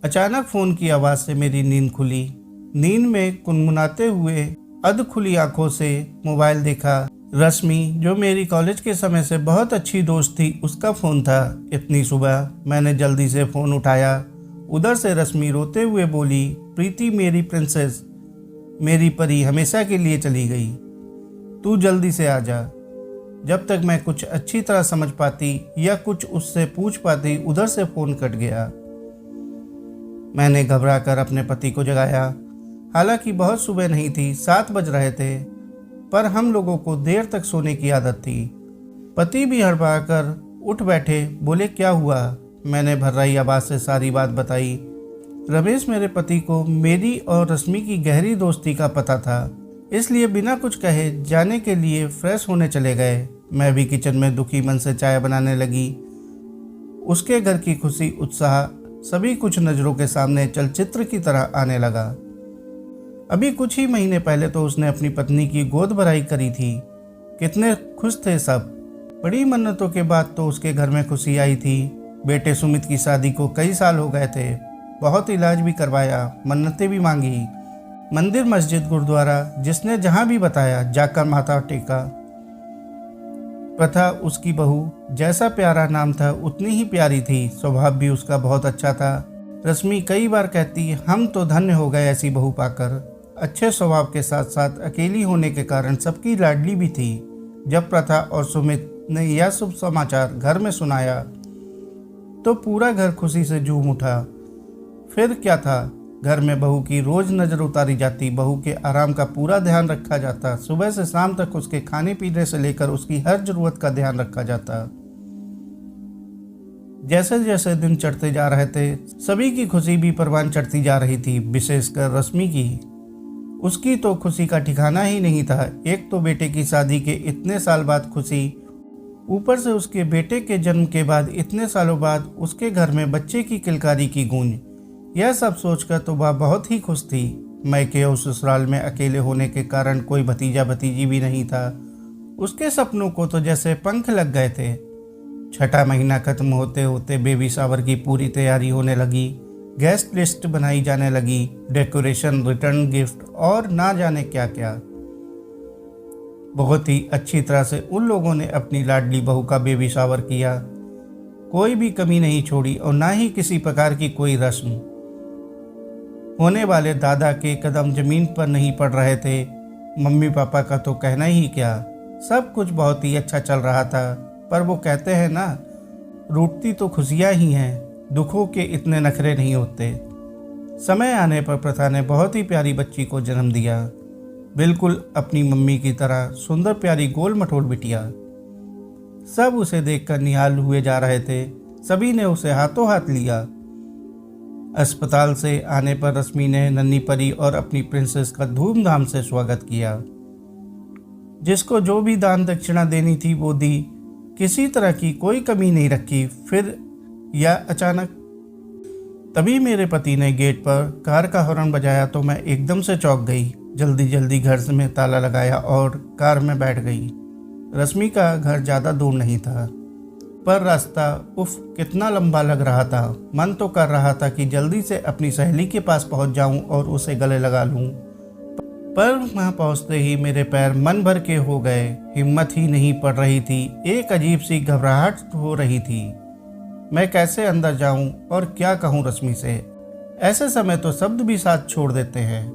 अचानक फ़ोन की आवाज़ से मेरी नींद खुली। नींद में कुनमुनाते हुए अध खुली आंखों से मोबाइल देखा। रश्मि, जो मेरी कॉलेज के समय से बहुत अच्छी दोस्त थी, उसका फ़ोन था। इतनी सुबह मैंने जल्दी से फ़ोन उठाया। उधर से रश्मि रोते हुए बोली, प्रीति मेरी प्रिंसेस, मेरी परी हमेशा के लिए चली गई। तू जल्दी से आ जा। जब तक मैं कुछ अच्छी तरह समझ पाती या कुछ उससे पूछ पाती, उधर से फ़ोन कट गया। मैंने घबराकर अपने पति को जगाया। हालांकि बहुत सुबह नहीं थी, 7 बज रहे थे, पर हम लोगों को देर तक सोने की आदत थी। पति भी हड़बड़ाकर उठ बैठे। बोले, क्या हुआ? मैंने भर्राई आवाज़ से सारी बात बताई। रमेश, मेरे पति को मेरी और रश्मि की गहरी दोस्ती का पता था, इसलिए बिना कुछ कहे जाने के लिए फ्रेश होने चले गए। मैं भी किचन में दुखी मन से चाय बनाने लगी। उसके घर की खुशी, उत्साह सभी कुछ नज़रों के सामने चलचित्र की तरह आने लगा। अभी कुछ ही महीने पहले तो उसने अपनी पत्नी की गोद भराई करी थी। कितने खुश थे सब। बड़ी मन्नतों के बाद तो उसके घर में खुशी आई थी। बेटे सुमित की शादी को कई साल हो गए थे। बहुत इलाज भी करवाया, मन्नतें भी मांगी। मंदिर, मस्जिद, गुरुद्वारा, जिसने जहाँ भी बताया जाकर माथा टेका। प्रथा, उसकी बहू, जैसा प्यारा नाम था उतनी ही प्यारी थी। स्वभाव भी उसका बहुत अच्छा था। रश्मि कई बार कहती, हम तो धन्य हो गए ऐसी बहू पाकर। अच्छे स्वभाव के साथ साथ अकेली होने के कारण सबकी लाडली भी थी। जब प्रथा और सुमित ने यह शुभ समाचार घर में सुनाया तो पूरा घर खुशी से झूम उठा। फिर क्या था, घर में बहू की रोज नज़र उतारी जाती, बहू के आराम का पूरा ध्यान रखा जाता, सुबह से शाम तक उसके खाने पीने से लेकर उसकी हर जरूरत का ध्यान रखा जाता। जैसे जैसे दिन चढ़ते जा रहे थे, सभी की खुशी भी परवान चढ़ती जा रही थी, विशेषकर रश्मि की। उसकी तो खुशी का ठिकाना ही नहीं था। एक तो बेटे की शादी के इतने साल बाद खुशी, ऊपर से उसके बेटे के जन्म के बाद इतने सालों बाद उसके घर में बच्चे की किलकारी की गूंज। यह सब सोचकर तो वह बहुत ही खुश थी। मैके और ससुराल में अकेले होने के कारण कोई भतीजा भतीजी भी नहीं था। उसके सपनों को तो जैसे पंख लग गए थे। छठा महीना खत्म होते होते बेबी शावर की पूरी तैयारी होने लगी। गेस्ट लिस्ट बनाई जाने लगी, डेकोरेशन, रिटर्न गिफ्ट और ना जाने क्या क्या। बहुत ही अच्छी तरह से उन लोगों ने अपनी लाडली बहू का बेबी शावर किया। कोई भी कमी नहीं छोड़ी और ना ही किसी प्रकार की कोई रस्म। होने वाले दादा के कदम जमीन पर नहीं पड़ रहे थे। मम्मी पापा का तो कहना ही क्या। सब कुछ बहुत ही अच्छा चल रहा था। पर वो कहते हैं ना, रूठती तो खुशियाँ ही हैं, दुखों के इतने नखरे नहीं होते। समय आने पर प्रथा ने बहुत ही प्यारी बच्ची को जन्म दिया, बिल्कुल अपनी मम्मी की तरह सुंदर प्यारी गोल मटोल बिटिया। सब उसे देखकर निहाल हुए जा रहे थे। सभी ने उसे हाथों हाथ लिया। अस्पताल से आने पर रश्मि ने नन्ही परी और अपनी प्रिंसेस का धूमधाम से स्वागत किया। जिसको जो भी दान दक्षिणा देनी थी वो दी, किसी तरह की कोई कमी नहीं रखी। फिर यह अचानक, तभी मेरे पति ने गेट पर कार का हॉर्न बजाया तो मैं एकदम से चौंक गई। जल्दी जल्दी घर में ताला लगाया और कार में बैठ गई। रश्मि का घर ज़्यादा दूर नहीं था, पर रास्ता उफ कितना लंबा लग रहा था। मन तो कर रहा था कि जल्दी से अपनी सहेली के पास पहुंच जाऊं और उसे गले लगा लूं, पर वहां पहुंचते ही मेरे पैर मन भर के हो गए। हिम्मत ही नहीं पड़ रही थी। एक अजीब सी घबराहट हो रही थी। मैं कैसे अंदर जाऊं और क्या कहूं रश्मि से। ऐसे समय तो शब्द भी साथ छोड़ देते हैं।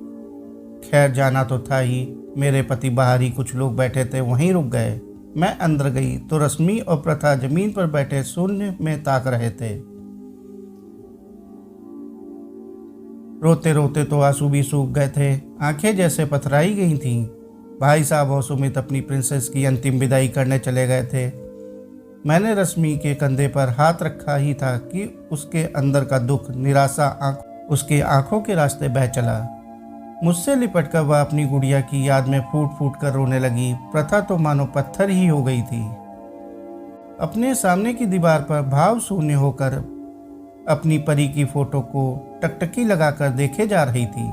खैर, जाना तो था ही। मेरे पति बाहर ही कुछ लोग बैठे थे, वहीं रुक गए। मैं अंदर गई तो रश्मि और प्रथा जमीन पर बैठे शून्य में ताक रहे थे। रोते रोते तो आंसू भी सूख गए थे, आंखें जैसे पथराई गई थीं। भाई साहब और सुमित अपनी प्रिंसेस की अंतिम विदाई करने चले गए थे। मैंने रश्मि के कंधे पर हाथ रखा ही था कि उसके अंदर का दुख, निराशा उसके आंखों के रास्ते बह चला। मुझसे लिपटकर वह अपनी गुड़िया की याद में फूट फूट कर रोने लगी। प्रथा तो मानो पत्थर ही हो गई थी। अपने सामने की दीवार पर भाव शून्य होकर अपनी परी की फोटो को टकटकी लगाकर देखे जा रही थी।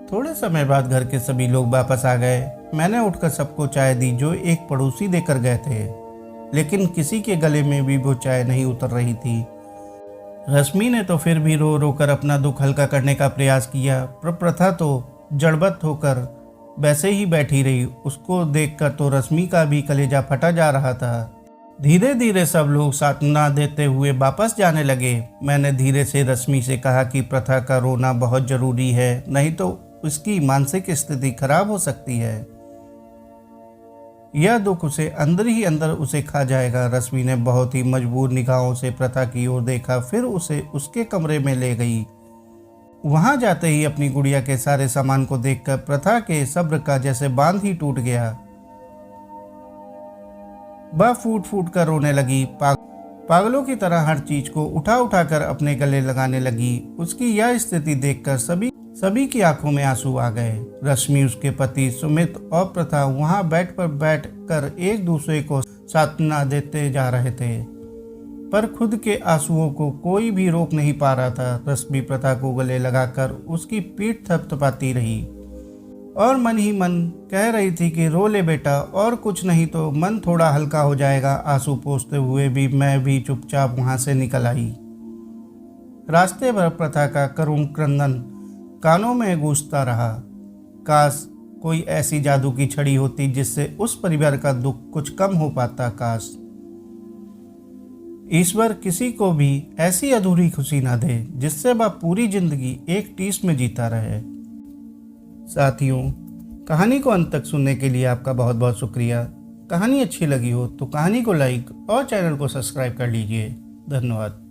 थोड़े समय बाद घर के सभी लोग वापस आ गए। मैंने उठकर सबको चाय दी जो एक पड़ोसी देकर गए थे, लेकिन किसी के गले में भी वो चाय नहीं उतर रही थी। रश्मि ने तो फिर भी रो रो कर अपना दुख हल्का करने का प्रयास किया, पर प्रथा तो जड़बत होकर वैसे ही बैठी रही। उसको देखकर तो रश्मि का भी कलेजा फटा जा रहा था। धीरे धीरे सब लोग सांत्वना देते हुए वापस जाने लगे। मैंने धीरे से रश्मि से कहा कि प्रथा का रोना बहुत जरूरी है, नहीं तो उसकी मानसिक स्थिति खराब हो सकती है। यह दुख उसे अंदर ही अंदर उसे खा जाएगा। रश्मि ने बहुत ही मजबूर निगाहों से प्रथा की ओर देखा, फिर उसे उसके कमरे में ले गई। वहां जाते ही अपनी गुड़िया के सारे सामान को देखकर प्रथा के सब्र का जैसे बांध ही टूट गया। वह फूट फूट कर रोने लगी। पागलों की तरह हर चीज को उठा उठा कर अपने गले लगाने लगी। उसकी यह स्थिति देखकर सभी की आंखों में आंसू आ गए। रश्मि, उसके पति सुमित और प्रथा वहां बैठ कर एक दूसरे को सांत्वना देते जा रहे थे, पर खुद के आंसुओं को कोई भी रोक नहीं पा रहा था। रश्मि प्रथा को गले लगाकर उसकी पीठ थपथपाती रही और मन ही मन कह रही थी कि रो ले बेटा, और कुछ नहीं तो मन थोड़ा हल्का हो जाएगा। आंसू पोंछते हुए भी मैं भी चुपचाप वहां से निकल आई। रास्ते भर प्रथा का करुण क्रंदन कानों में गूंजता रहा। काश कोई ऐसी जादू की छड़ी होती जिससे उस परिवार का दुख कुछ कम हो पाता। काश ईश्वर किसी को भी ऐसी अधूरी खुशी ना दे जिससे वह पूरी जिंदगी एक टीस में जीता रहे। साथियों, कहानी को अंत तक सुनने के लिए आपका बहुत बहुत शुक्रिया। कहानी अच्छी लगी हो तो कहानी को लाइक और चैनल को सब्सक्राइब कर लीजिए। धन्यवाद।